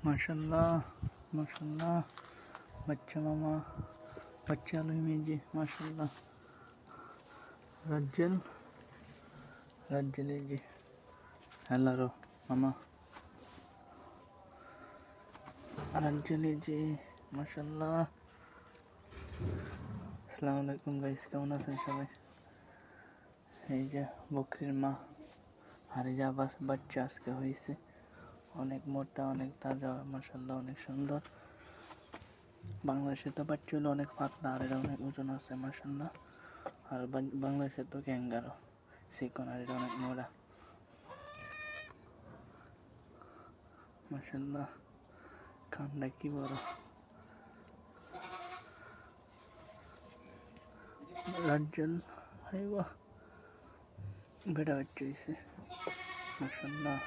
माशाल्लाह माशाल्लाह बच्चा मामा बच्चा लुईमेजी माशाल्लाह रज्जल रज्जलेजी हेलारो मामा रज्जलेजी माशाल्लाह আসসালামু আলাইকুম গাইস, কেমন আছেন সবাই? এই যে বকরির মা আর এই যে আবার বাচ্চা আজকে হয়েছে, অনেক মোটা অনেক তাজা মাশাআল্লাহ, অনেক সুন্দর। বাংলাদেশে তো বাচ্চা হলো অনেক পাতলা, আর এরা অনেক ওজন আছে মাশাআল্লাহ। আর বাংলাদেশে তো ক্যাঙ্গারো চিকন, আর এটা অনেক মোটা মাশাআল্লাহ। কানটা কি বড়। রাজ্জাল হাইবা বেটা বাচ্চা হয়েছে মাশাআল্লাহ।